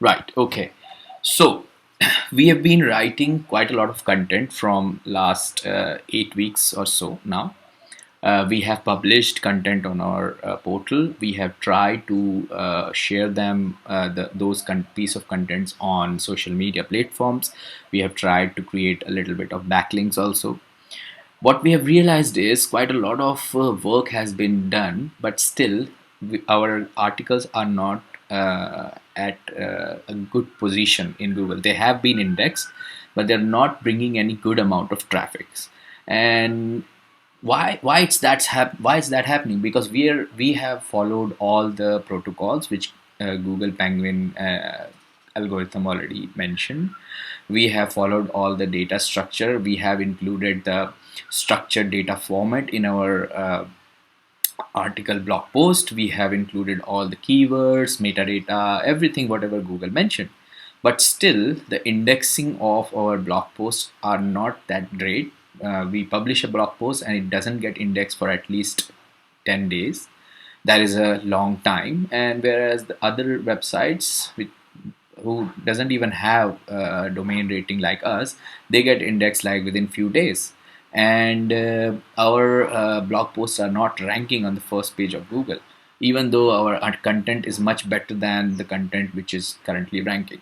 Right. Okay. So we have been writing quite a lot of content from last 8 weeks or so now. We have published content on our portal. We have tried to share them, those piece of contents on social media platforms. We have tried to create a little bit of backlinks also. What we have realized is quite a lot of work has been done, but still our articles are not at a good position in Google. They have been indexed, but they're not bringing any good amount of traffics. And why is that happening? Because we have followed all the protocols which Google Penguin algorithm already mentioned. We have followed all the data structure. We have included the structured data format in our article blog post. We have included all the keywords, metadata, everything whatever Google mentioned. But still the indexing of our blog posts are not that great. We publish a blog post and it doesn't get indexed for at least 10 days. That is a long time. And whereas the other websites who doesn't even have a domain rating like us, they get indexed like within few days. And our blog posts are not ranking on the first page of Google, even though our content is much better than the content which is currently ranking.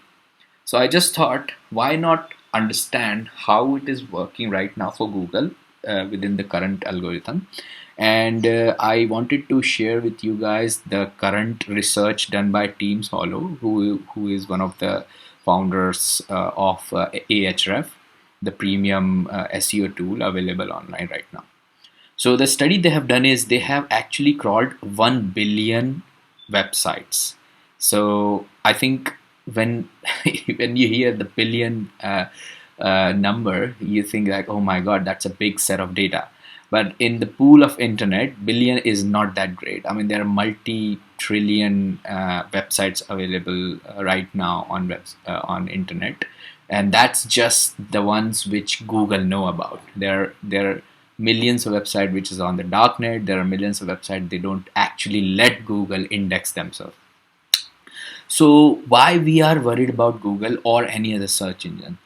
So I just thought, why not understand how it is working right now for Google within the current algorithm? And I wanted to share with you guys the current research done by Teams Hollow, who is one of the founders of Ahref, the premium SEO tool available online right now. So the study they have done is they have actually crawled 1 billion websites. So I think when when you hear the billion number, you think like, oh my god, that's a big set of data. But in the pool of internet, billion is not that great. I mean, there are multi-trillion websites available right now on on internet, and that's just the ones which Google know about. There are millions of websites which is on the darknet. There are millions of websites they don't actually let Google index themselves. So why we are worried about Google or any other search engine?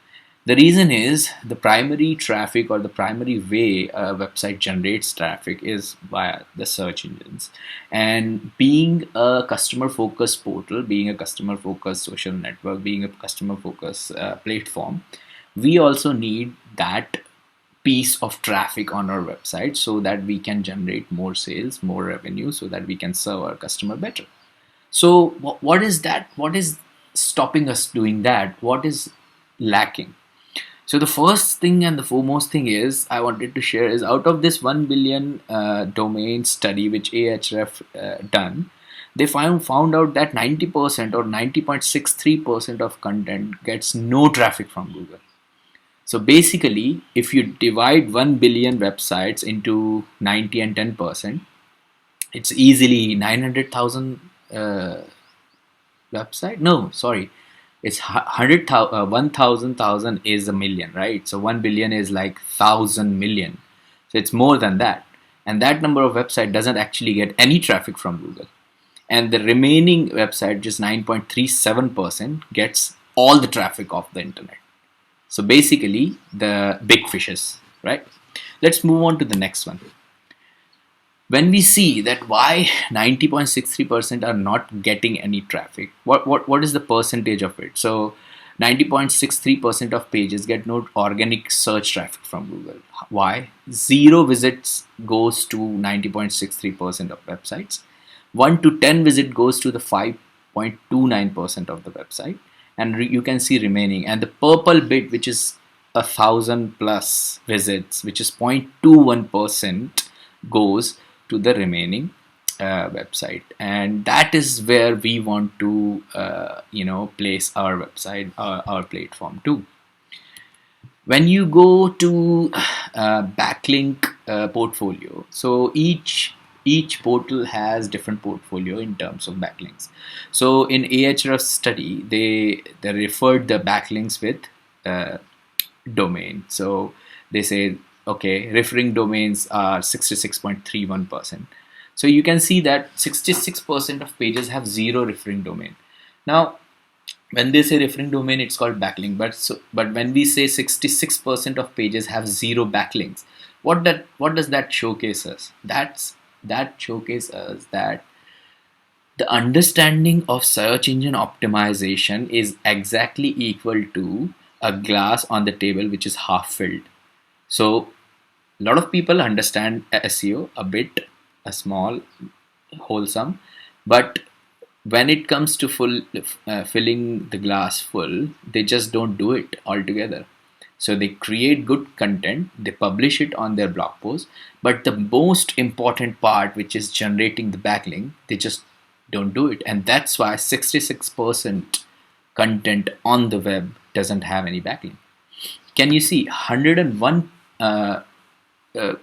The reason is the primary traffic or the primary way a website generates traffic is via the search engines. And being a customer focused portal, being a customer focused social network, being a customer focused platform, we also need that piece of traffic on our website so that we can generate more sales, more revenue, so that we can serve our customer better. So, what is that? What is stopping us doing that? What is lacking? So, the first thing and the foremost thing is I wanted to share is out of this 1 billion domain study which Ahref done, they found out that 90% or 90.63% of content gets no traffic from Google. So basically, if you divide 1 billion websites into 90 and 10%, it's easily 900,000 website. No, sorry, it's 100,000. 1,000 is a million, right? So 1 billion is like 1,000 million. So it's more than that. And that number of website doesn't actually get any traffic from Google. And the remaining website, just 9.37%, gets all the traffic of the internet. So basically, the big fishes, right? Let's move on to the next one. When we see that why 90.63% are not getting any traffic, what is the percentage of it? So 90.63% of pages get no organic search traffic from Google. Why? Zero visits goes to 90.63% of websites. 1 to 10 visit goes to the 5.29% of the website, and you can see remaining. And the purple bit, which is 1,000 plus visits, which is 0.21%, goes to the remaining website. And that is where we want to place our website, our platform too. When you go to backlink portfolio, so each portal has different portfolio in terms of backlinks. So in Ahrefs study, they referred the backlinks with uh, domain. So they say, okay, referring domains are 66.31%. So you can see that 66% of pages have zero referring domain. Now, When they say referring domain, it's called backlink. But when we say 66% of pages have zero backlinks, what does that showcase us? That showcase us that the understanding of search engine optimization is exactly equal to a glass on the table which is half filled. So a lot of people understand SEO a bit, a small, wholesome, but when it comes to filling the glass full, they just don't do it altogether. So they create good content, they publish it on their blog post, but the most important part, which is generating the backlink, they just don't do it. And that's why 66% content on the web doesn't have any backlink. Can you see 101 uh, uh,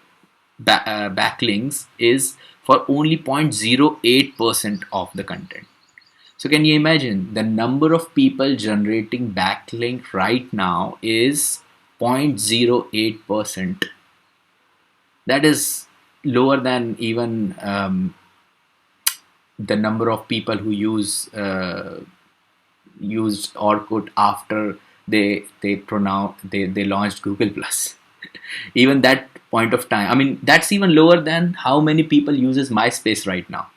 backlinks is for only 0.08% of the content? So can you imagine the number of people generating backlink right now is 0.08%. That is lower than even the number of people who used Orkut after they launched Google Plus. Even that point of time, I mean, that's even lower than how many people uses MySpace right now.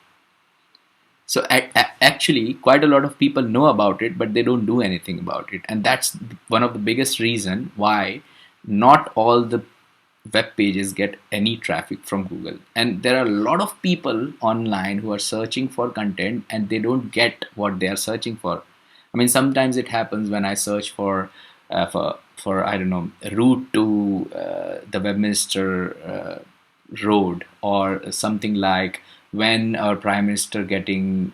So actually, quite a lot of people know about it, but they don't do anything about it, and that's one of the biggest reason why not all the web pages get any traffic from Google. And there are a lot of people online who are searching for content and they don't get what they are searching for. I mean, sometimes it happens when I search for I don't know, route to the Westminster road, or something like when our prime minister getting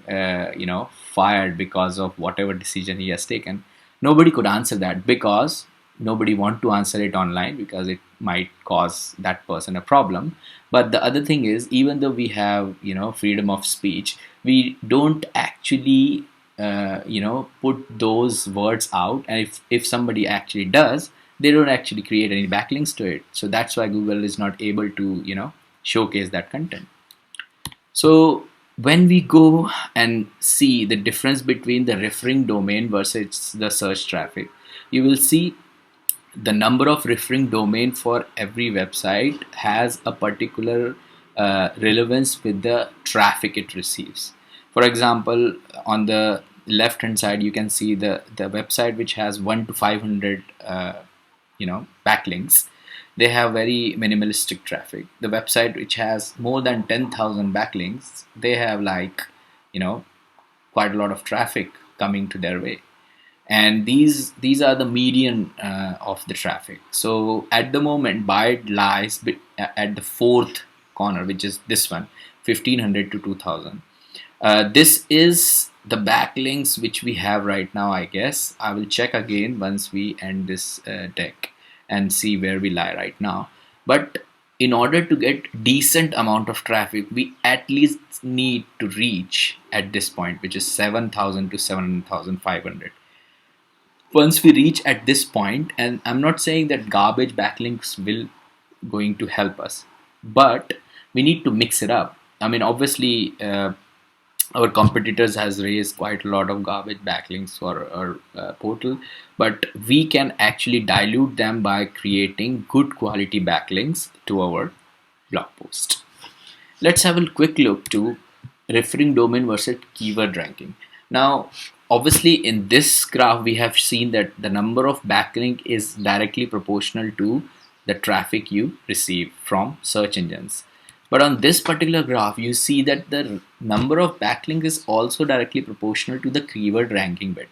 fired because of whatever decision he has taken. Nobody could answer that because nobody want to answer it online because it might cause that person a problem. But the other thing is, even though we have freedom of speech, we don't actually put those words out. And if somebody actually does, they don't actually create any backlinks to it. So that's why Google is not able to showcase that content. So when we go and see the difference between the referring domain versus the search traffic, you will see the number of referring domain for every website has a particular relevance with the traffic it receives. For example, on the left hand side, you can see the website which has 1 to 500 backlinks. They have very minimalistic traffic. The website which has more than 10,000 backlinks, they have like you know quite a lot of traffic coming to their way. And these are the median of the traffic. So at the moment, Byte lies at the fourth corner, which is this one, 1500 to 2000. This is the backlinks which we have right now. I guess I will check again once we end this deck and see where we lie right now. But in order to get decent amount of traffic, we at least need to reach at this point, which is 7,000 to 7,500. Once we reach at this point, and I'm not saying that garbage backlinks will going to help us, but we need to mix it up. I mean, obviously, our competitors has raised quite a lot of garbage backlinks for our portal, but we can actually dilute them by creating good quality backlinks to our blog post. Let's have a quick look to referring domain versus keyword ranking. Now, obviously, in this graph, we have seen that the number of backlink is directly proportional to the traffic you receive from search engines. But on this particular graph, you see that the number of backlink is also directly proportional to the keyword ranking bit.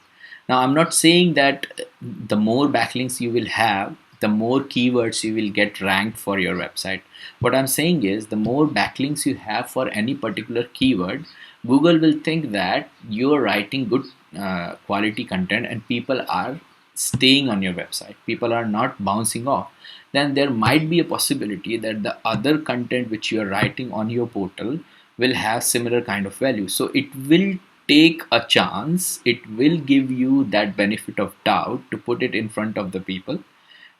Now, I'm not saying that the more backlinks you will have, the more keywords you will get ranked for your website. What I'm saying is, the more backlinks you have for any particular keyword, Google will think that you're writing good quality content and people are staying on your website. People are not bouncing off. Then there might be a possibility that the other content which you are writing on your portal will have similar kind of value. So it will take a chance, it will give you that benefit of doubt to put it in front of the people,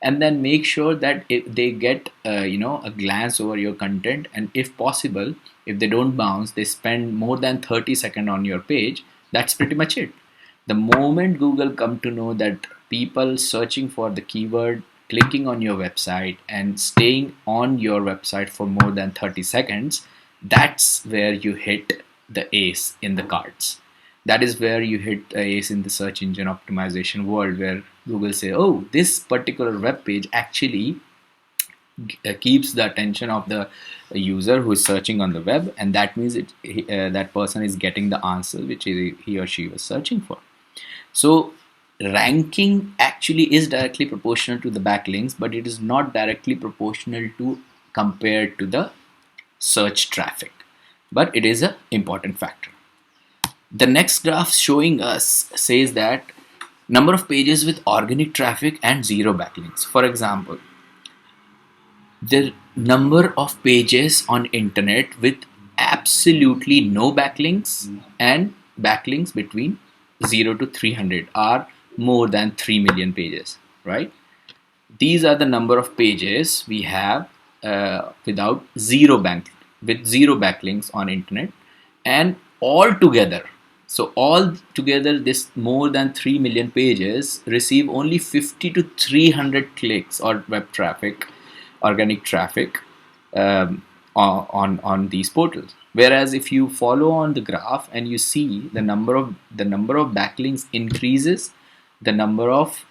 and then make sure that if they get a glance over your content, and if possible, if they don't bounce, they spend more than 30 seconds on your page. That's pretty much it. The moment Google come to know that people searching for the keyword, clicking on your website and staying on your website for more than 30 seconds, that's where you hit the ace in the cards. That is where you hit the ace in the search engine optimization world, where Google say, oh, this particular web page actually keeps the attention of the user who is searching on the web, and that means that person is getting the answer which he or she was searching for. So ranking actually is directly proportional to the backlinks, but it is not directly proportional to compared to the search traffic, but it is an important factor. The next graph showing us says that number of pages with organic traffic and zero backlinks. For example, the number of pages on internet with absolutely no backlinks and backlinks between 0 to 300 are more than 3 million pages, right? These are the number of pages we have without zero bank with zero backlinks on internet, and all together, so all together this more than 3 million pages receive only 50 to 300 clicks or web traffic, organic traffic, on these portals. Whereas if you follow on the graph and you see the number of backlinks increases, the number of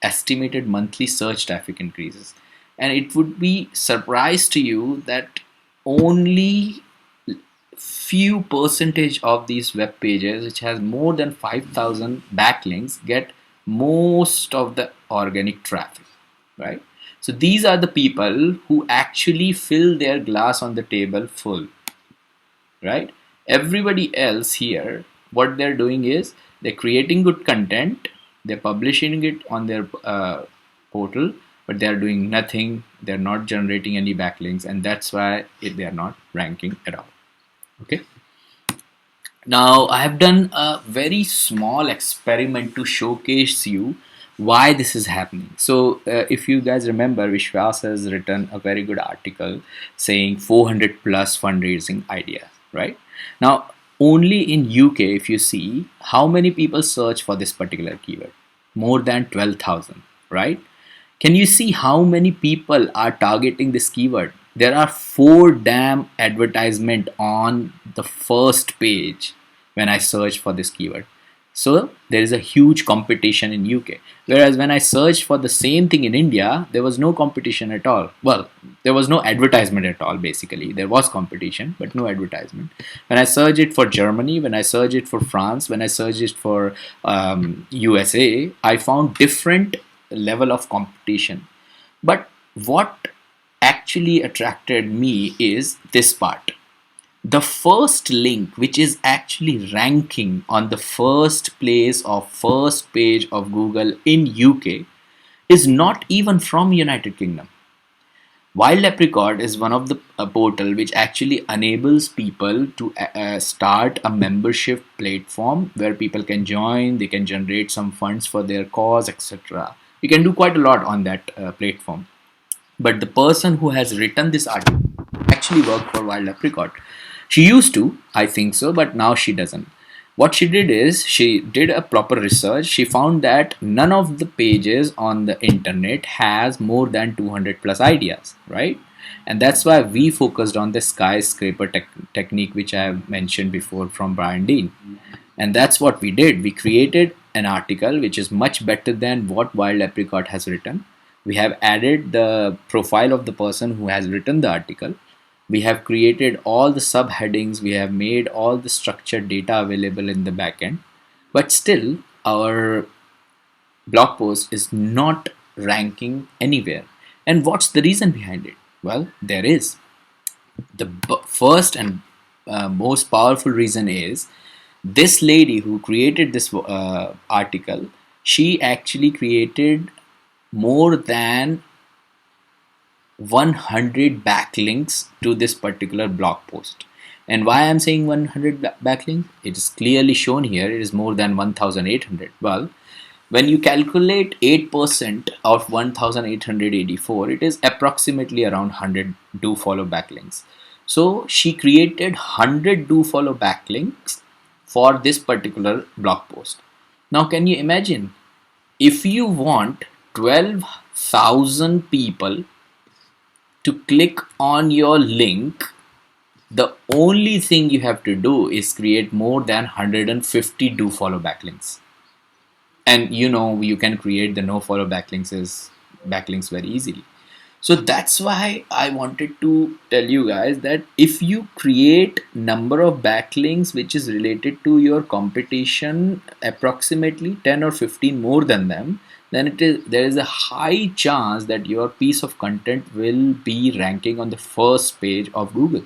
estimated monthly search traffic increases, and it would be surprise to you that only few percentage of these web pages which has more than 5,000 backlinks get most of the organic traffic, right? So these are the people who actually fill their glass on the table full, right? Everybody else here, what they're doing is they're creating good content, they're publishing it on their portal, but they're doing nothing, they're not generating any backlinks, and that's why they are not ranking at all. Okay. Now I have done a very small experiment to showcase you why this is happening. So if you guys remember, Vishwas has written a very good article saying 400 plus fundraising ideas, right? Now only in UK, if you see how many people search for this particular keyword, more than 12,000, right? Can you see how many people are targeting this keyword? There are 4 damn advertisement on the first page when I search for this keyword. So there is a huge competition in UK. Whereas when I searched for the same thing in India, there was no competition at all. Well, there was no advertisement at all basically. There was competition, but no advertisement. When I search it for Germany, when I search it for France, when I search it for USA, I found different level of competition. But what actually attracted me is this part. The first link which is actually ranking on the first place of first page of Google in UK is not even from United Kingdom. Wild Apricot is one of the portal which actually enables people to start a membership platform where people can join, they can generate some funds for their cause, etc. You can do quite a lot on that platform. But the person who has written this article actually worked for Wild Apricot. She used to, I think so, but now she doesn't. What she did is she did a proper research. She found that none of the pages on the internet has more than 200 plus ideas, right? And that's why we focused on the skyscraper technique, which I have mentioned before from Brian Dean. And that's what we did. We created an article which is much better than what Wild Apricot has written. We have added the profile of the person who has written the article. We have created all the subheadings, we have made all the structured data available in the backend, but still our blog post is not ranking anywhere. And what's the reason behind it? Well, there is. The first and most powerful reason is this lady who created this article, she actually created more than 100 backlinks to this particular blog post. And why I'm saying 100 backlinks? It is clearly shown here. It is more than 1,800. Well, when you calculate 8% of 1,884, it is approximately around 100 do follow backlinks. So she created 100 do follow backlinks for this particular blog post. Now, can you imagine if you want 12,000 people to click on your link, the only thing you have to do is create more than 150 do follow backlinks. And you can create the no follow backlinks very easily. So that's why I wanted to tell you guys that if you create number of backlinks which is related to your competition, approximately 10 or 15 more than them, then there is a high chance that your piece of content will be ranking on the first page of Google,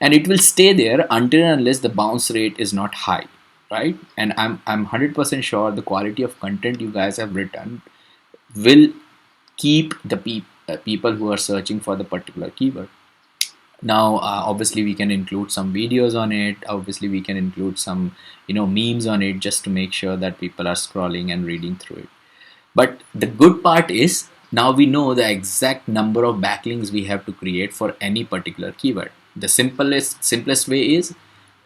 and it will stay there until and unless the bounce rate is not high, right? And I'm 100% sure the quality of content you guys have written will keep the people who are searching for the particular keyword. Now, obviously we can include some videos on it, obviously we can include some memes on it, just to make sure that people are scrolling and reading through it. But the good part is, now we know the exact number of backlinks we have to create for any particular keyword. The simplest way is,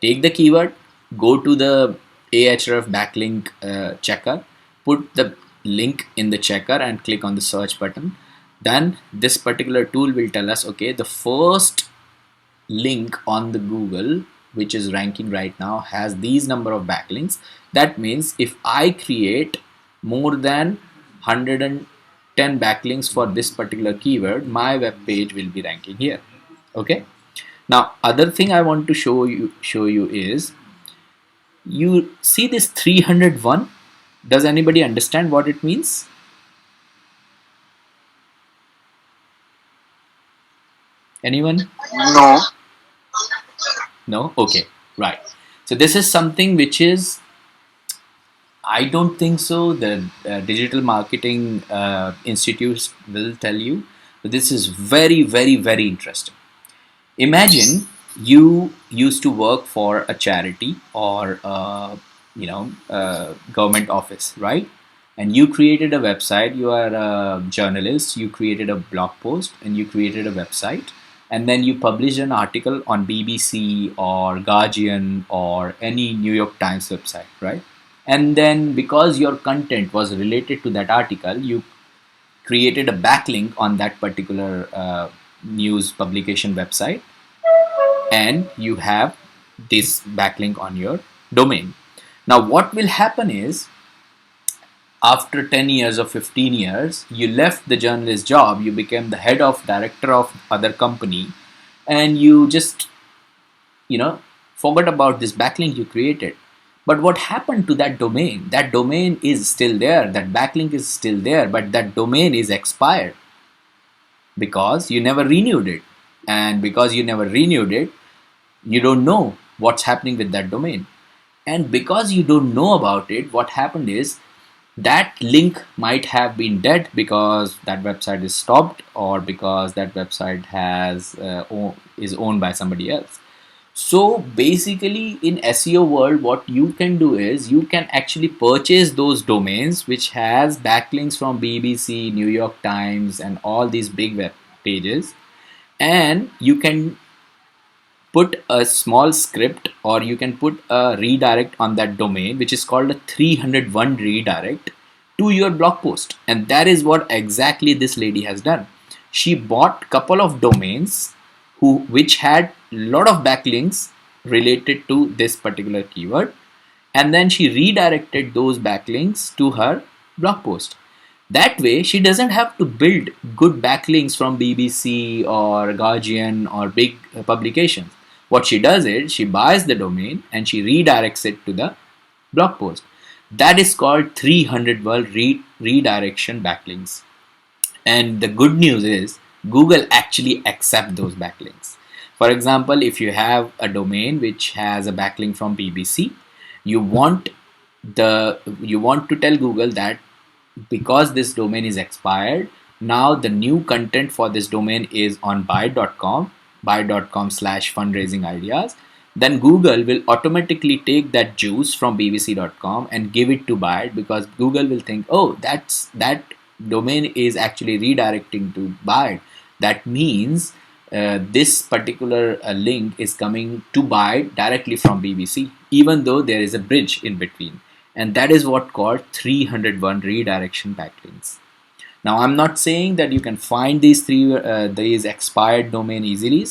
take the keyword, go to the Ahref backlink checker, put the link in the checker and click on the search button. Then this particular tool will tell us, okay, the first link on the Google which is ranking right now has these number of backlinks. That means if I create more than 110 backlinks for this particular keyword, my web page will be ranking here. Okay. Now, other thing I want to show you is, you see this 301. Does anybody understand what it means? Anyone? No. No? Okay, right. So this is something which is, I don't think so the digital marketing institutes will tell you, but this is very, very, very interesting. Imagine you used to work for a charity or government office, right? And you created a website. You are a journalist, you created a blog post and you created a website, and then you published an article on BBC or Guardian or any New York Times website, right? And then because your content was related to that article, you created a backlink on that particular news publication website, and you have this backlink on your domain. Now, what will happen is, after 10 years or 15 years, you left the journalist job, you became the head of director of other company, and you just, you know, forgot about this backlink you created. But what happened to that domain? That domain is still there, that backlink is still there, but that domain is expired because you never renewed it. And because you never renewed it, you don't know what's happening with that domain. And because you don't know about it, what happened is, that link might have been dead because that website is stopped, or because that website is owned by somebody else. So basically, in SEO world, what you can do is, you can actually purchase those domains which has backlinks from BBC, New York Times, and all these big web pages, and you can put a small script, or you can put a redirect on that domain, which is called a 301 redirect, to your blog post. And that is what exactly this lady has done. She bought couple of domains which had lot of backlinks related to this particular keyword, and then she redirected those backlinks to her blog post. That way, she doesn't have to build good backlinks from BBC or Guardian or big publications. What she does is, she buys the domain and she redirects it to the blog post. That is called 300 word redirection backlinks. And the good news is, Google actually accept those backlinks. For example, if you have a domain which has a backlink from BBC, you want you want to tell Google that because this domain is expired, now the new content for this domain is on buy.com, buy.com/fundraising ideas. Then Google will automatically take that juice from bbc.com and give it to buy, because Google will think, oh, that domain is actually redirecting to buy. That means this particular link is coming to buy directly from BBC, even though there is a bridge in between. and that is what called 301 redirection backlinks. Now, I'm not saying that you can find these expired domain easily,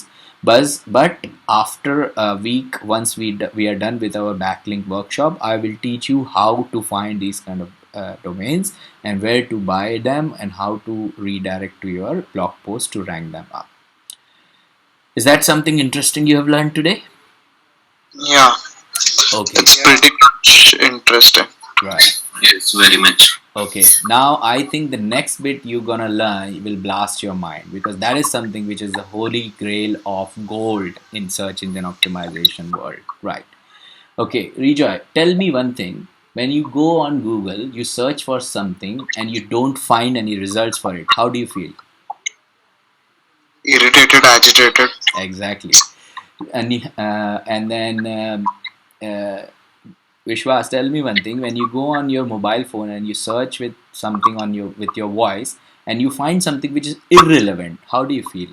but after a week, once we are done with our backlink workshop, I will teach you how to find these kind of domains and where to buy them and how to redirect to your blog post to rank them up. Is that something interesting you have learned today? Yeah, Okay, it's pretty much interesting. right. Yes, very much. Okay, now I think the next bit you're gonna learn will blast your mind because that is something which is the holy grail of gold in search engine optimization world, right? Okay, Rejoy, tell me one thing. When you go on Google, you search for something and you don't find any results for it. How do you feel? Irritated, agitated. Exactly. And then Vishwas, tell me one thing. When you go on your mobile phone and you search with something on your with your voice and you find something which is irrelevant, how do you feel?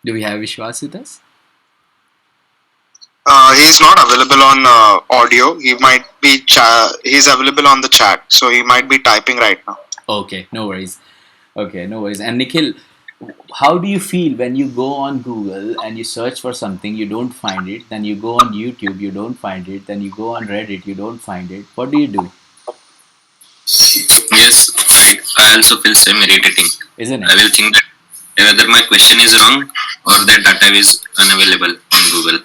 Do we have Vishwas with us? He's not available on audio. He might be. He's available on the chat, so he might be typing right now. Okay, no worries. Okay, no worries. And Nikhil, how do you feel when you go on Google and you search for something, you don't find it, then you go on YouTube, you don't find it, then you go on Reddit, you don't find it. What do you do? Yes, I also feel same irritating. Isn't I it? will think that whether my question is wrong or that data is unavailable on Google.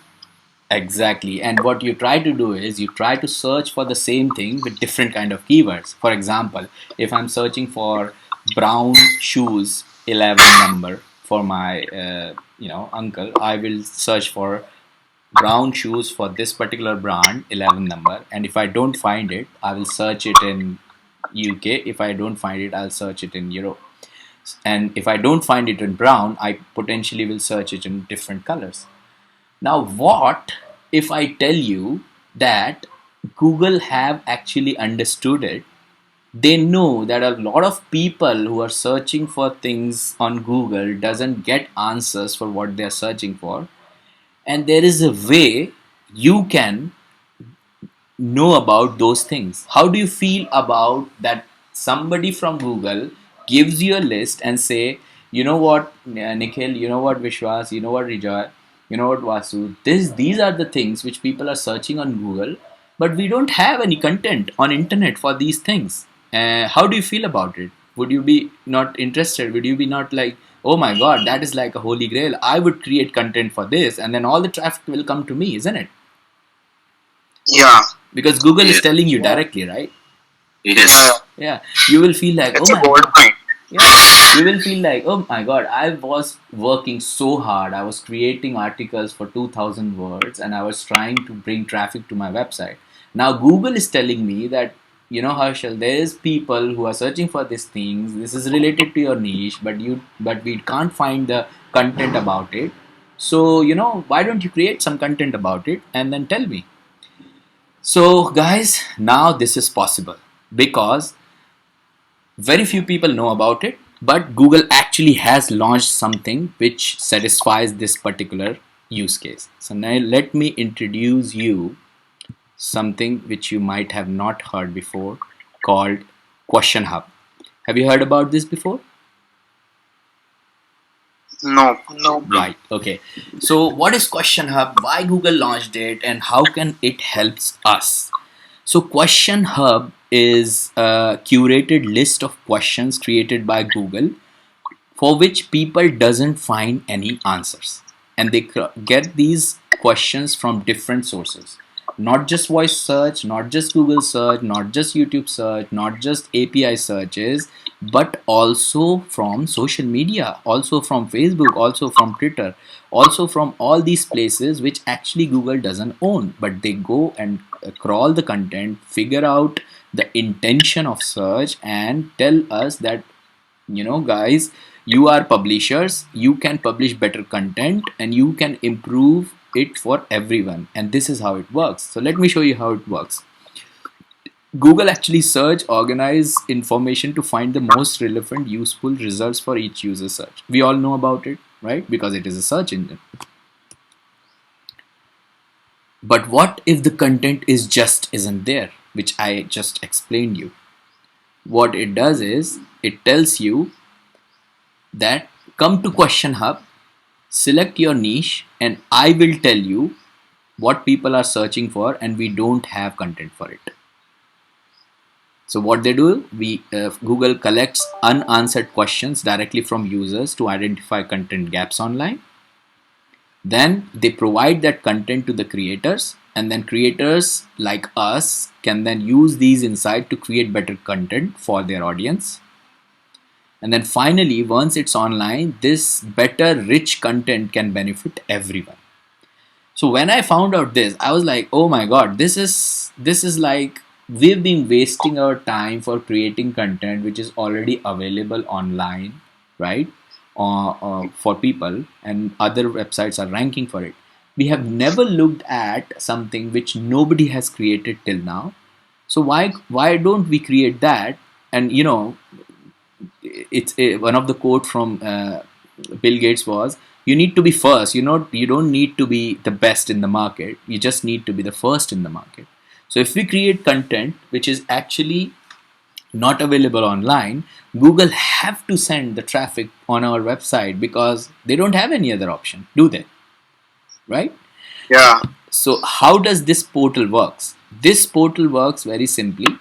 Exactly. And what you try to do is you try to search for the same thing with different kind of keywords. For example, if I'm searching for brown shoes 11 number for my uncle, I will search for brown shoes for this particular brand 11 number, and if I don't find it, I will search it in UK. If I don't find it, I'll search it in Europe. And if I don't find it in brown, I potentially will search it in different colors. Now, what if I tell you that Google have actually understood it? They know that a lot of people who are searching for things on Google doesn't get answers for what they are searching for, and there is a way you can know about those things. How do you feel about that? Somebody from Google gives you a list and say, you know what, Nikhil, you know what, Vishwas, you know what, Rijoy, you know what, Vasu, these are the things which people are searching on Google, but we don't have any content on internet for these things. How do you feel about it? Would you be not interested? Would you be not like, oh my god, that is like a holy grail, I would create content for this and then all the traffic will come to me, isn't it? Yeah. Because Google is Yes. telling you directly, right? Yes. Yeah, you will feel like, oh It's a my gold god. mine. Yeah, you will feel like, oh my god, I was working so hard. I was creating articles for 2000 words and I was trying to bring traffic to my website. Now, Google is telling me that, Harshal, there is people who are searching for these things. This is related to your niche, but we can't find the content about it. So, why don't you create some content about it and then tell me? So, guys, now this is possible because very few people know about it, but Google actually has launched something which satisfies this particular use case. So, now let me introduce you something which you might have not heard before called Question Hub. Have you heard about this before? No. No. Right. Okay. So, what is Question Hub? Why Google launched it, and how can it helps us? So, Question Hub is a curated list of questions created by Google for which people doesn't find any answers, and they get these questions from different sources, not just voice search, not just Google search, not just YouTube search, not just API searches, but also from social media, also from Facebook, also from Twitter, also from all these places which actually Google doesn't own, but they go and crawl the content, figure out the intention of search, and tell us that, guys, you are publishers, you can publish better content and you can improve it for everyone, and this is how it works. So let me show you how it works. Google actually search organize information to find the most relevant useful results for each user search. We all know about it, right? Because it is a search engine. But what if the content is just isn't there, which I just explained you? What it does is it tells you that come to Question Hub, select your niche, and I will tell you what people are searching for, and we don't have content for it. So what they do, Google collects unanswered questions directly from users to identify content gaps online. Then they provide that content to the creators, and then creators like us can then use these insights to create better content for their audience. And then finally, once it's online, this better rich content can benefit everyone. So when I found out this, I was like, oh my god, this is like we've been wasting our time for creating content which is already available online, right? For people, and other websites are ranking for it. We have never looked at something which nobody has created till now. So why don't we create that? And it's one of the quote from Bill Gates was, you need to be first. You don't need to be the best in the market, you just need to be the first in the market. So if we create content which is actually not available online, Google have to send the traffic on our website because they don't have any other option, do they? Right? Yeah. So how does this portal works? This portal works very simply.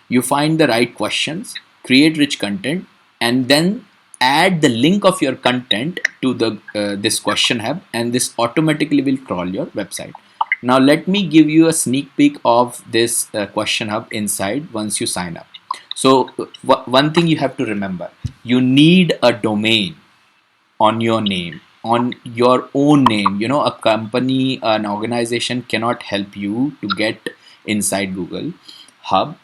You find the right questions, create rich content, and then add the link of your content to the this question hub, and this automatically will crawl your website. Now let me give you a sneak peek of this question hub inside once you sign up. So one thing you have to remember, you need a domain on your name, on your own name. A company, an organization cannot help you to get inside Google hub,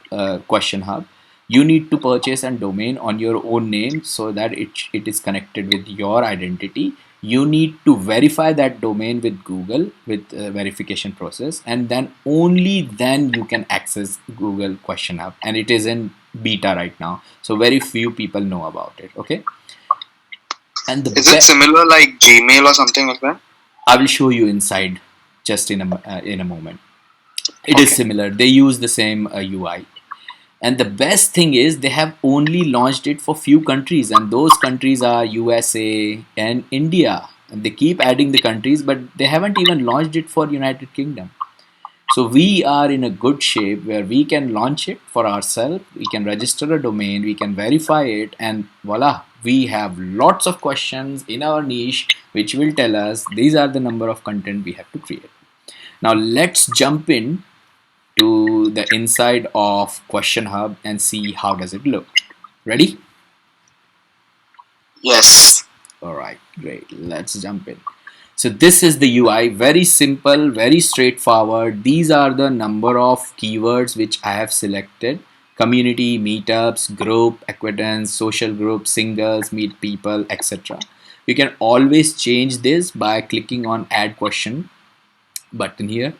question hub. You need to purchase a domain on your own name so that it is connected with your identity. You need to verify that domain with Google with verification process, and then only then you can access Google question hub, and it is in beta right now, so very few people know about it. Okay. And Is it similar like Gmail or something like that? I will show you inside just in a moment. It is Okay. similar. They use the same UI. And the best thing is they have only launched it for few countries, and those countries are USA and India. And they keep adding the countries, but they haven't even launched it for United Kingdom. So we are in a good shape where we can launch it for ourselves. We can register a domain, we can verify it, and voila, we have lots of questions in our niche which will tell us these are the number of content we have to create. Now let's jump in to the inside of Question Hub and see how does it look. Ready? Yes. All right, great. Let's jump in. So this is the UI, very simple, very straightforward. These are the number of keywords which I have selected: community, meetups, group, acquaintance, social group, singles, meet people, etc. You can always change this by clicking on add question button here,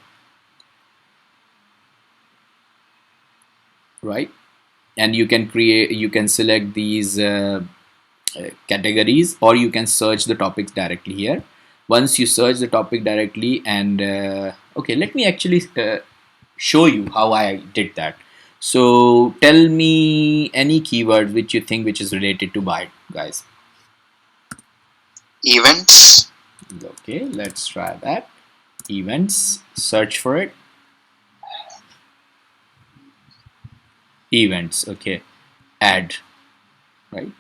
right? And you can select these categories, or you can search the topics directly here. Once you search the topic directly, and okay, let me actually show you how I did that. So tell me any keyword which you think which is related to bike, guys. Events. Okay, let's try that. Events, search for it. Events, okay. Add, right?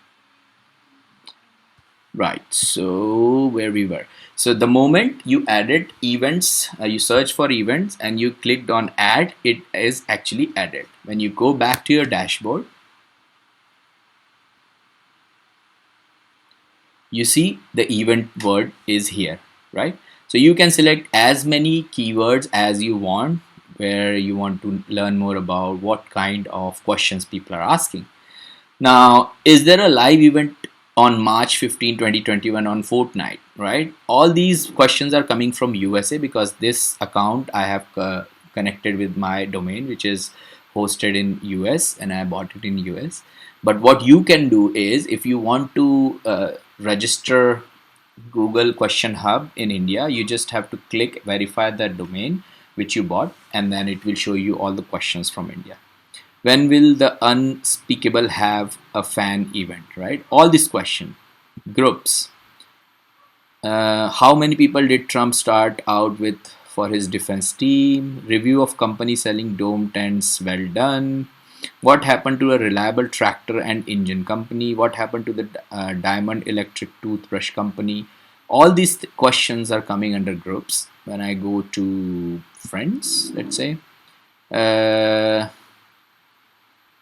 Right, so where we were. So the moment you added events, you search for events and you clicked on add, it is actually added. When you go back to your dashboard, you see the event word is here, right? So you can select as many keywords as you want, where you want to learn more about what kind of questions people are asking. Now, is there a live event on March 15, 2021 on Fortnite, right? All these questions are coming from USA because this account I have connected with my domain, which is hosted in US, and I bought it in US. But what you can do is, if you want to register Google Question Hub in India, you just have to click verify that domain which you bought, and then it will show you all the questions from India. When will the unspeakable have a fan event, right? All these questions, groups. How many people did Trump start out with for his defense team? Review of company selling dome tents, well done. What happened to a reliable tractor and engine company? What happened to the Diamond Electric toothbrush company? All these questions are coming under groups. When I go to friends, let's say, uh,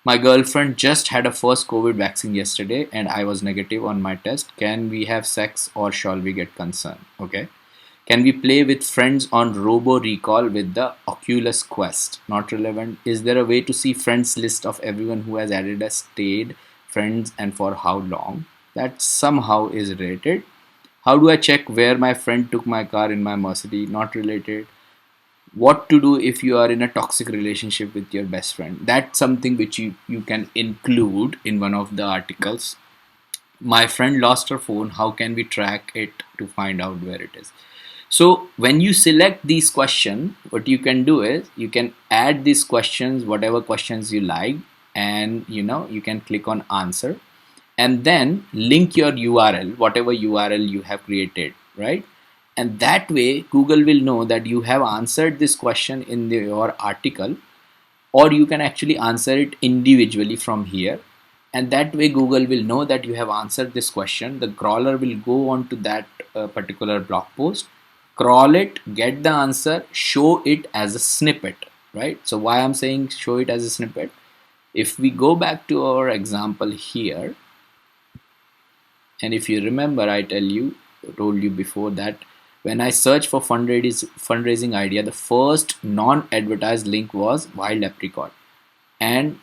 my girlfriend just had a first COVID vaccine yesterday and I was negative on my test. Can we have sex or shall we get concerned? Okay. Can we play with friends on Robo Recall with the Oculus Quest? Not relevant. Is there a way to see friends list of everyone who has added a stayed friends and for how long? That somehow is related. How do I check where my friend took my car in my Mercedes? Not related. What to do if you are in a toxic relationship with your best friend? That's something which you can include in one of the articles. My friend lost her phone. How can we track it to find out where it is? So when you select these questions, what you can do is you can add these questions, whatever questions you like, and you can click on answer, and then link your URL, whatever URL you have created, right? And that way Google will know that you have answered this question in your article, or you can actually answer it individually from here. And that way Google will know that you have answered this question. The crawler will go on to that particular blog post, crawl it, get the answer, show it as a snippet, right? So why I'm saying show it as a snippet, if we go back to our example here, and if you remember, I told you before that when I search for fundraising idea, the first non-advertised link was Wild Apricot, and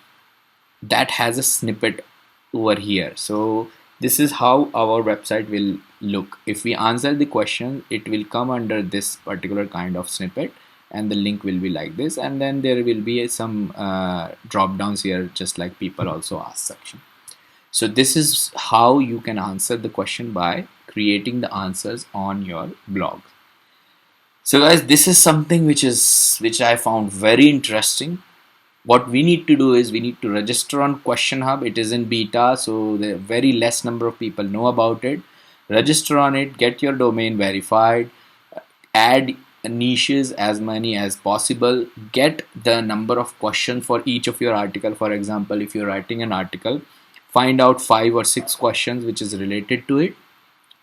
that has a snippet over here. So this is how our website will look. If we answer the question, it will come under this particular kind of snippet, and the link will be like this, and then there will be some drop downs here, just like people also ask section. So this is how you can answer the question by creating the answers on your blog. So guys, this is something which I found very interesting. What we need to do is we need to register on Question Hub. It is in beta, so the very less number of people know about it. Register on it, get your domain verified, add niches as many as possible, get the number of questions for each of your article. For example, if you're writing an article, find out 5 or 6 questions which is related to it,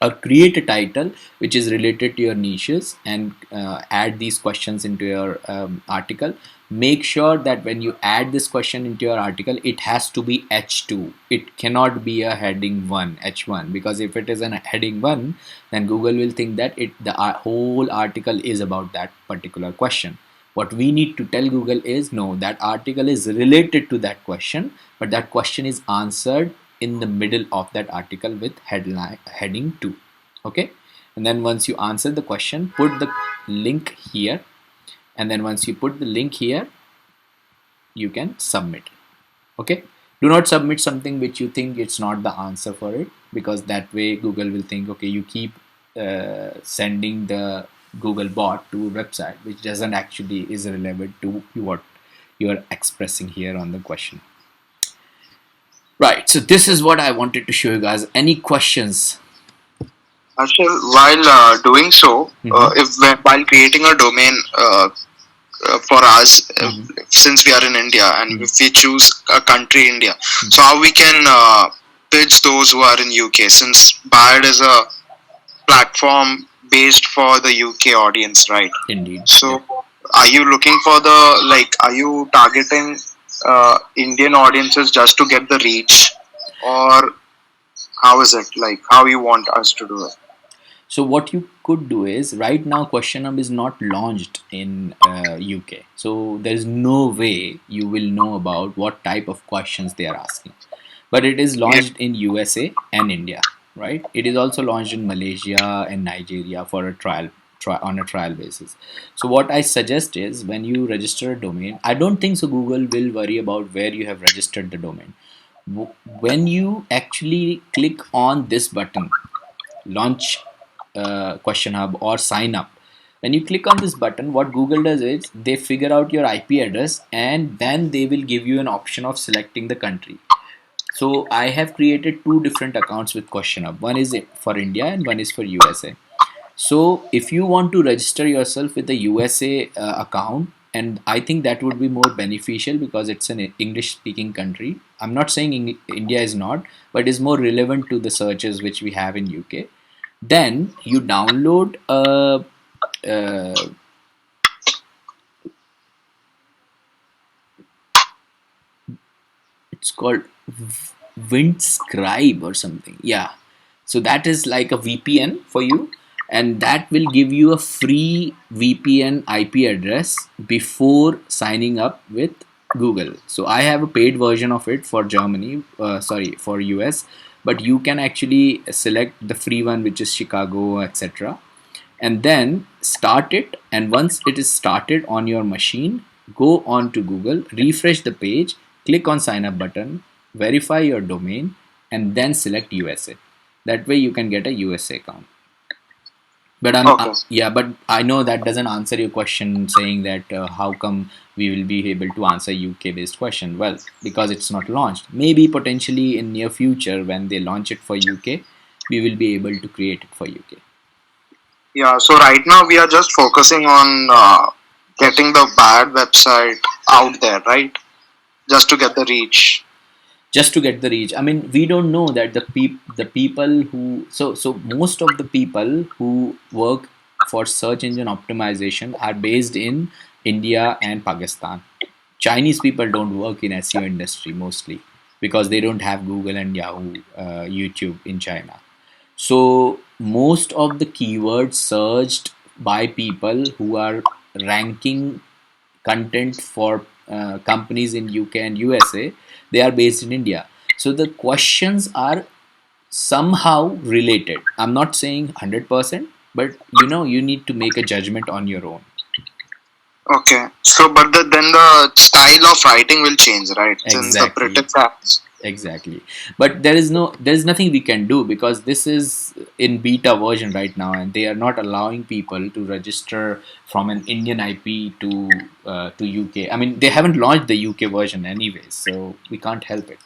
or create a title which is related to your niches, and add these questions into your article. Make sure that when you add this question into your article, it has to be H2. It cannot be a heading 1, H1, because if it is a heading 1, then Google will think that the whole article is about that particular question. What we need to tell Google is, no, that article is related to that question, but that question is answered in the middle of that article with heading 2. Okay, and then once you answer the question, put the link here, and then once you put the link here, you can submit it. Okay, do not submit something which you think it's not the answer for it, because that way Google will think, okay, you keep sending the Google bot to a website which doesn't actually is relevant to what you are expressing here on the question. Right, so this is what I wanted to show you guys. Any questions? Actually, while doing so, if while creating a domain for us, since we are in India, and if we choose a country India, so how we can pitch those who are in UK, since Bard is a platform based for the UK audience, right? Indeed. So are you looking for are you targeting Indian audiences just to get the reach, or how is it, like how you want us to do it? So what you could do is, right now Question Hub is not launched in UK, so there is no way you will know about what type of questions they are asking. But it is launched in USA and India, right? It is also launched in Malaysia and Nigeria for a on a trial basis. So what I suggest is, when you register a domain, I don't think so Google will worry about where you have registered the domain. When you actually click on this button, launch question hub or sign up, when you click on this button, what Google does is they figure out your IP address, and then they will give you an option of selecting the country. So I have created two different accounts with question hub. One is for India and one is for USA. So if you want to register yourself with the USA account, and I think that would be more beneficial because it's an English speaking country. I'm not saying India is not, but is more relevant to the searches which we have in UK. Then you download uh, it's called Windscribe or something. Yeah. So that is like a VPN for you, and that will give you a free VPN IP address before signing up with Google. So I have a paid version of it for Germany, sorry, for US, but you can actually select the free one, which is Chicago, etc., and then start it. And once it is started on your machine, go on to Google, refresh the page, click on sign up button, verify your domain, and then select USA. That way you can get a USA account. But Okay. yeah, but I know that doesn't answer your question, saying that how come we will be able to answer UK based question. Well, because it's not launched. Maybe potentially in near future, when they launch it for UK, we will be able to create it for UK. Yeah. So right now we are just focusing on getting the bad website out there, right? Just to get the reach. Just to get the reach. I mean, we don't know that the people who, so most of the people who work for search engine optimization are based in India and Pakistan. Chinese people don't work in SEO industry mostly because they don't have Google and Yahoo, YouTube in China. So most of the keywords searched by people who are ranking content for companies in UK and USA, they are based in India. So the questions are somehow related. I'm not saying 100%, but you need to make a judgment on your own. Okay. So, but then the style of writing will change, right? Since the Exactly. British apps. Exactly. But there's nothing we can do because this is in beta version right now, and they are not allowing people to register from an Indian IP to UK. I mean, they haven't launched the UK version anyways, so we can't help it.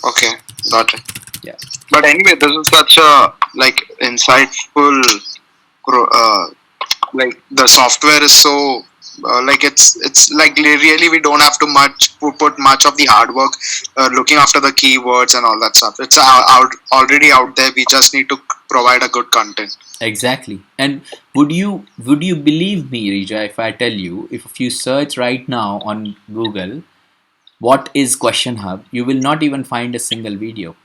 Okay, got it. Yeah. But anyway, this is such a like insightful. Uh, like the software is so like it's like really we don't have to put much of the hard work looking after the keywords and all that stuff. It's already out there. We just need to provide a good content. Exactly. And would you believe me, Rija, if I tell you, if you search right now on Google what is Question Hub, you will not even find a single video.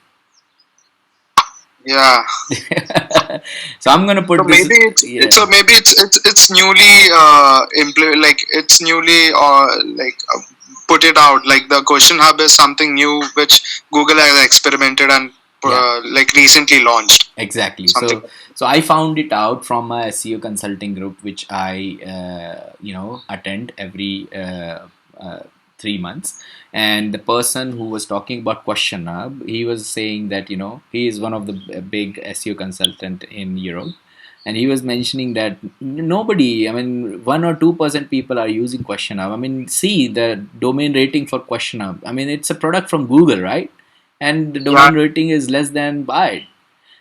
Yeah. So I'm gonna So put this. maybe Yeah, it's newly like it's newly put it out. Like the Question Hub is something new which Google has experimented and yeah, like recently launched. exactly. Something. So I found it out from my SEO consulting group, which I attend every 3 months. And the person who was talking about Question Hub, he was saying that he is one of the big SEO consultant in Europe, and he was mentioning that nobody, I mean, 1 or 2% people are using Question Hub. I mean, see the domain rating for Question Hub. I mean, it's a product from Google, right? And the Yeah. domain rating is less than Byte.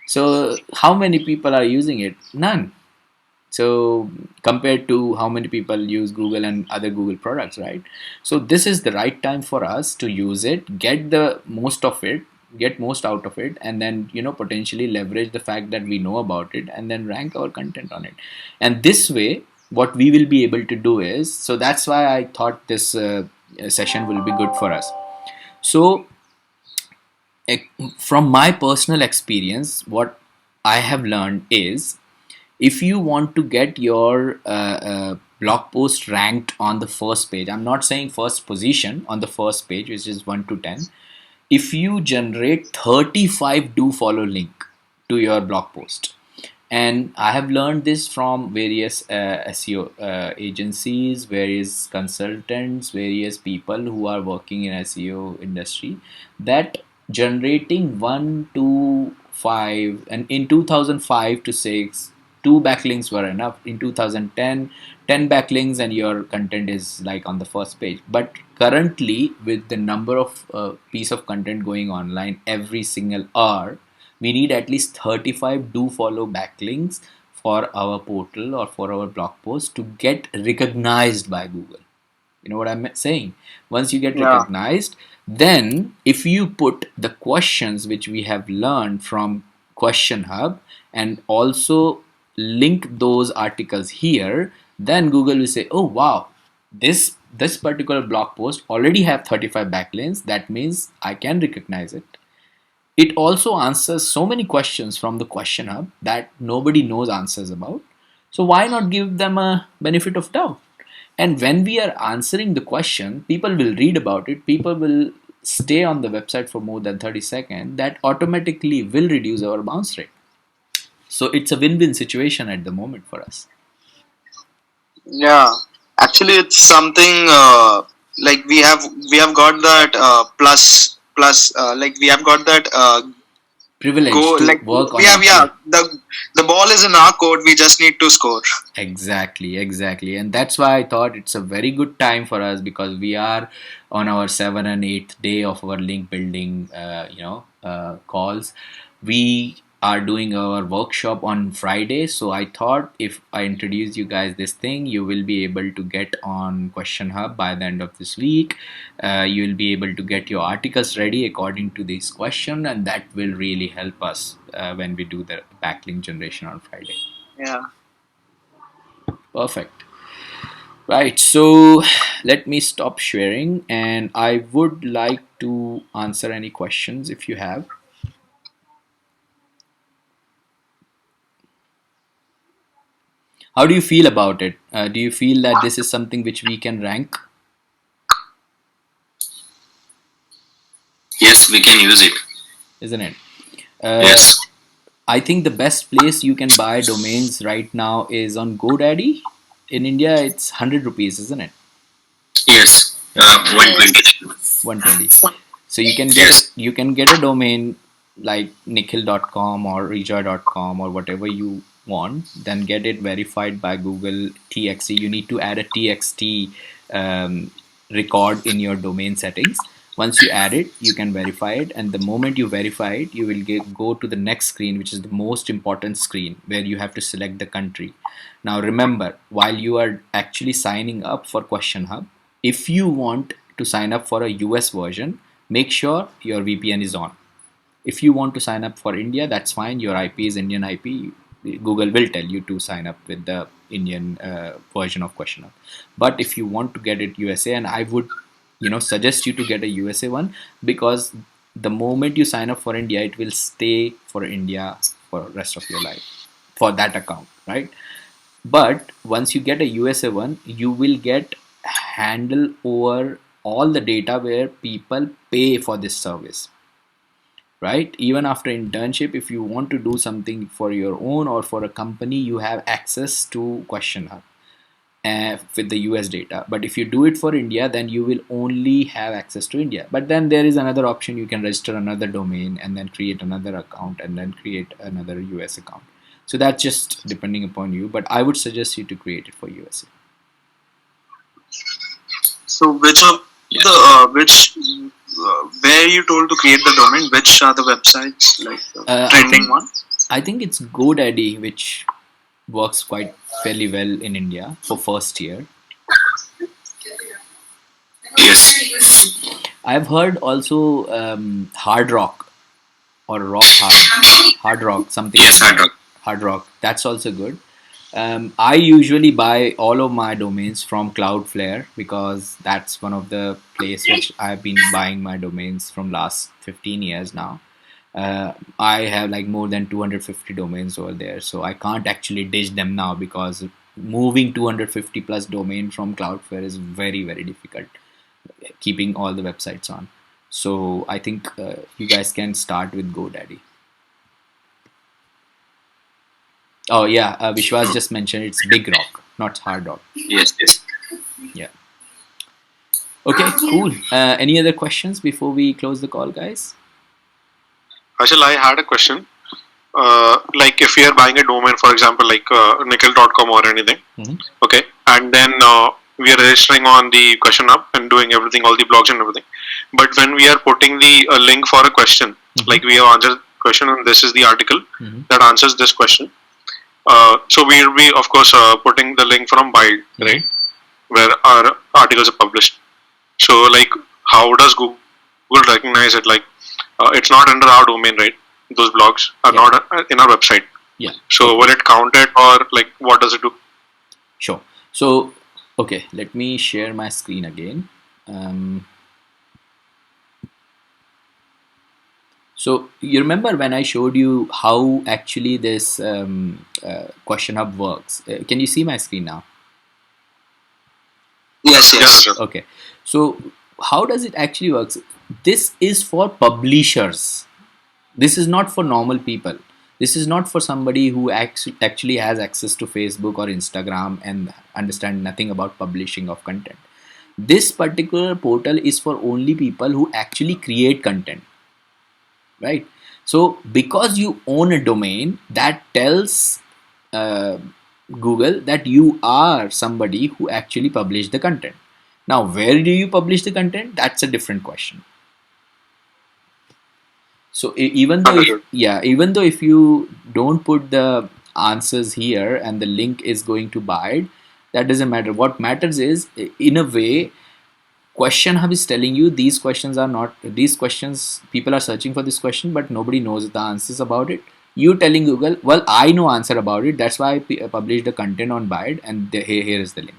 So how many people are using it? None. So compared to how many people use Google and other Google products, right? So this is the right time for us to use it, get the most of it, get most out of it, and then potentially leverage the fact that we know about it, and then rank our content on it. And this way, what we will be able to do is, so that's why I thought this session will be good for us. So from my personal experience, what I have learned is, if you want to get your blog post ranked on the first page, I'm not saying first position, on the first page, which is 1 to 10, if you generate 35 do follow link to your blog post, And I have learned this from various SEO agencies, various consultants, various people who are working in SEO industry, that generating 1 to 5, and in 2005 to 6, two backlinks were enough. In 2010, 10 backlinks and your content is like on the first page. But currently, with the number of piece of content going online every single hour, we need at least 35 do follow backlinks for our portal or for our blog post to get recognized by Google. You know what I'm saying? Once you get Yeah. recognized, then if you put the questions which we have learned from Question Hub and also link those articles here, then Google will say, oh wow, this particular blog post already have 35 backlinks. That means I can recognize it. It also answers so many questions from the Question Hub that nobody knows answers about. So why not give them a benefit of doubt? And when we are answering the question, people will read about it, people will stay on the website for more than 30 seconds. That automatically will reduce our bounce rate. So it's a win-win situation at the moment for us. Yeah, actually, it's something like we have got that like we have got that go Privilege to like work we on have, it. yeah, Yeah. the ball is in our court. We just need to score. Exactly, exactly. And that's why I thought it's a very good time for us because we are on our 7th and 8th day of our link building, calls. We are doing our workshop on Friday. So I thought if I introduce you guys this thing, you will be able to get on Question Hub by the end of this week. You will be able to get your articles ready according to this question, and that will really help us when we do the backlink generation on Friday. Yeah. Perfect. Right, so let me stop sharing and I would like to answer any questions if you have. How do you feel about it? Do you feel that this is something which we can rank, Yes, we can use it. isn't it? Uh, Yes. I think the best place you can buy domains right now is on GoDaddy. In India, it's 100 rupees, isn't it? Yes. Yeah, 120. 120. So you can get Yes. you can get a domain like nikhil.com or rejoy.com or whatever you want, then get it verified by Google TXT. You need to add a TXT record in your domain settings. Once you add it, you can verify it, and the moment you verify it, you will go to the next screen, which is the most important screen where you have to select the country. Now remember, while you are actually signing up for Question Hub, if you want to sign up for a US version, make sure your VPN is on. If you want to sign up for India, that's fine. Your IP is Indian IP. Google will tell you to sign up with the Indian version of Question Hub. But if you want to get it USA, and I would, suggest you to get a USA one, because the moment you sign up for India, it will stay for India for the rest of your life for that account, right? But once you get a USA one, you will get handle over all the data where people pay for this service, right? Even after internship, if you want to do something for your own or for a company, you have access to Question Hub with the US data. But if you do it for India, then you will only have access to India. But then there is another option. You can register another domain and then create another account and then create another US account. So that's just depending upon you. But I would suggest you to create it for USA. So which of the which where you told to create the domain? Which are the websites like the I trending think one? it's GoDaddy, which works quite fairly well in India for first year. Yes. I've heard also Hard Rock or Hard Rock, something Yes, like I that. know. Hard Rock, that's also good. I usually buy all of my domains from Cloudflare because that's one of the place which I've been buying my domains from last 15 years now. I have like more than 250 domains over there, so I can't actually ditch them now because moving 250 plus domain from Cloudflare is very very difficult. Keeping all the websites on, so I think you guys can start with GoDaddy. Oh yeah, Vishwas just mentioned it's Big Rock, not Hard Rock. Yes, yes. Yeah. Okay, cool. Any other questions before we close the call, guys? Ashil, I had a question. Like if we are buying a domain, for example, like nickel.com or anything, Mhm. okay, and then we are registering on the question hub and doing everything, all the blogs and everything. But when we are putting the link for a question, Mhm. like we have answered question and this is the article Mhm. that answers this question. So we will be, of course, putting the link from Byte, right, Mhm. where our articles are published. So, like, how does Google recognize it? Like, it's not under our domain, right? Those blogs are Yeah. not in our website. Yeah. So, Okay. will it count it, or like, what does it do? Sure. So, okay, let me share my screen again. Um, so you remember when I showed you how actually this question hub works? Can you see my screen now? Yes, yes. Yes. Okay. So how does it actually works? This is for publishers. This is not for normal people. This is not for somebody who actually has access to Facebook or Instagram and understand nothing about publishing of content. This particular portal is for only people who actually create content, right? So because you own a domain, that tells uh, Google that you are somebody who actually published the content. Now where do you publish the content? That's a different question. So even though if, Understood. yeah, even though if you don't put the answers here and the link is going to Bide, that doesn't matter. What matters is, in a way, question hub is telling you these questions are not, these questions, people are searching for this question but nobody knows the answers about it. You telling Google, well, I know answer about it, that's why I published the content on Bide, and here is the link.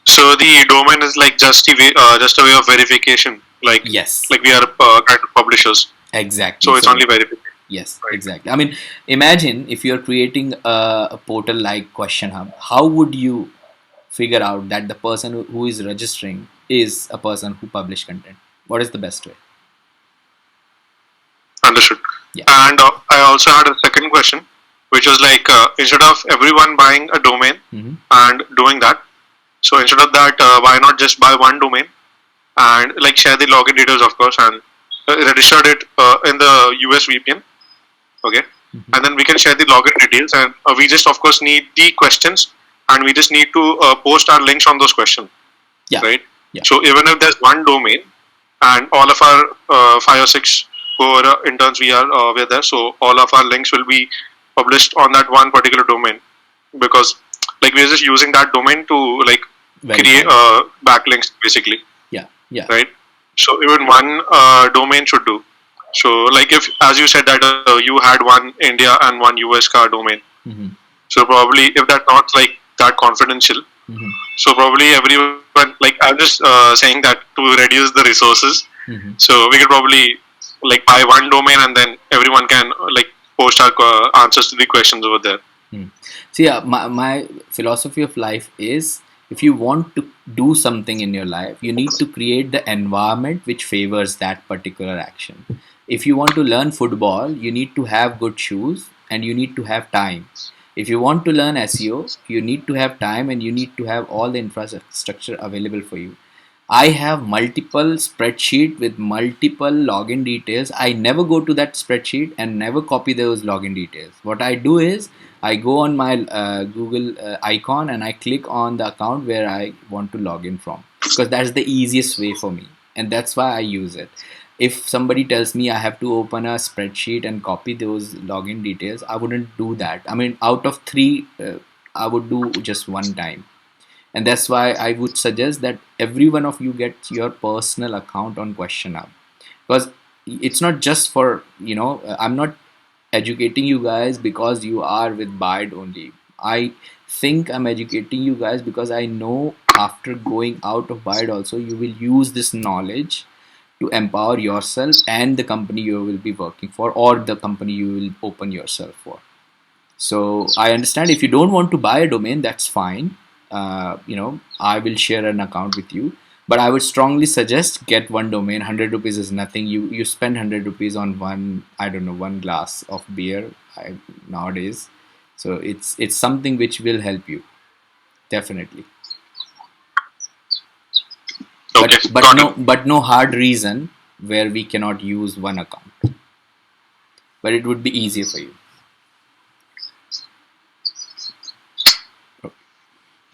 So the domain is like just a way of verification. Yes, Like we are kind of publishers. exactly. So it's So only verification, yes, right? exactly. I mean, imagine if you're creating a portal like question hub, how would you figure out that the person who is registering is a person who published content? What is the best way? Understood. Yeah. And I also had a second question, which was like instead of everyone buying a domain Hmm. and doing that, so instead of that, why not just buy one domain and like share the login details, of course, and registered it in the US VPN, okay? Hmm. And then we can share the login details, and we just, of course, need the questions, and we just need to post our links on those questions, Yeah. right? Yeah. So even if there's one domain, and all of our 5 or 6 core interns we're there, so all of our links will be published on that one particular domain because like we're just using that domain to like create Verify. backlinks basically, Yeah. Yeah. right? So even one domain should do. So like if as you said that you had one India and one US car domain, Hmm. so probably if that's not like that confidential, Hmm. so probably everyone, like I'm just saying that to reduce the resources, Hmm. so we could probably like buy one domain and then everyone can like post our answers to the questions over there. Hmm. So yeah, my philosophy of life is, if you want to do something in your life, you need to create the environment which favors that particular action. If you want to learn football, you need to have good shoes and you need to have time. If you want to learn SEO, you need to have time and you need to have all the infrastructure available for you. I have multiple spreadsheet with multiple login details. I never go to that spreadsheet and never copy those login details. What I do is I go on my Google icon and I click on the account where I want to log in from, because that's the easiest way for me and that's why I use it. If somebody tells me I have to open a spreadsheet and copy those login details, I wouldn't do that. I mean, out of three, I would do just one time. And that's why I would suggest that every one of you gets your personal account on question hub, because it's not just for, I'm not educating you guys because you are with Bide only. I think I'm educating you guys because I know after going out of Bide also you will use this knowledge to empower yourself and the company you will be working for, or the company you will open yourself for. So I understand if you don't want to buy a domain, that's fine. I will share an account with you, but I would strongly suggest get one domain. 100 rupees is nothing. You spend 100 rupees on one, I don't know, one glass of beer nowadays. So it's something which will help you definitely. Okay, But got it. no hard reason where we cannot use one account. But it would be easier for you,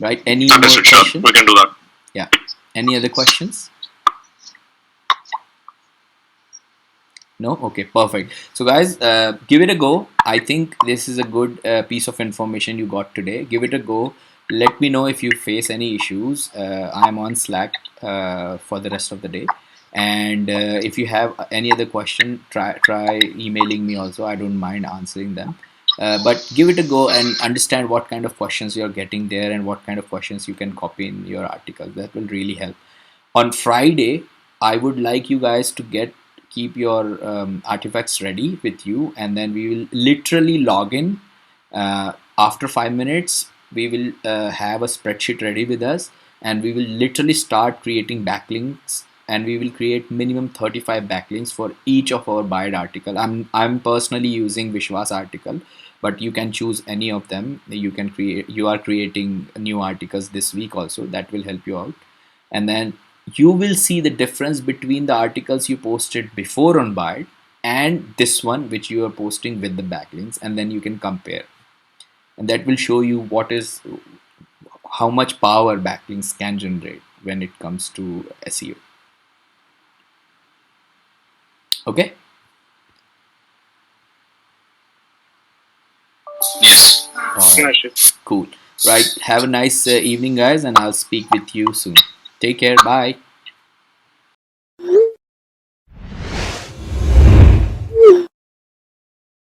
right? Any more Understood. Sure, we questions? can do that. Yeah. Any other questions? No? Okay, perfect. So, guys, give it a go. I think this is a good piece of information you got today. Give it a go. Let me know if you face any issues. I'm on Slack for the rest of the day. And if you have any other question, try emailing me also. I don't mind answering them. But give it a go and understand what kind of questions you're getting there and what kind of questions you can copy in your article. That will really help. On Friday, I would like you guys to keep your artifacts ready with you, and then we will literally log in. After 5 minutes, we will have a spreadsheet ready with us, and we will literally start creating backlinks. And we will create minimum 35 backlinks for each of our buyer article. I'm personally using Vishwas article, but you can choose any of them. You can create. You are creating new articles this week also. That will help you out, and then you will see the difference between the articles you posted before on Bard and this one which you are posting with the backlinks, and then you can compare, and that will show you what is how much power backlinks can generate when it comes to SEO. Okay. Yes. All right, cool. Right, have a nice evening, guys, and I'll speak with you soon. Take care. Bye.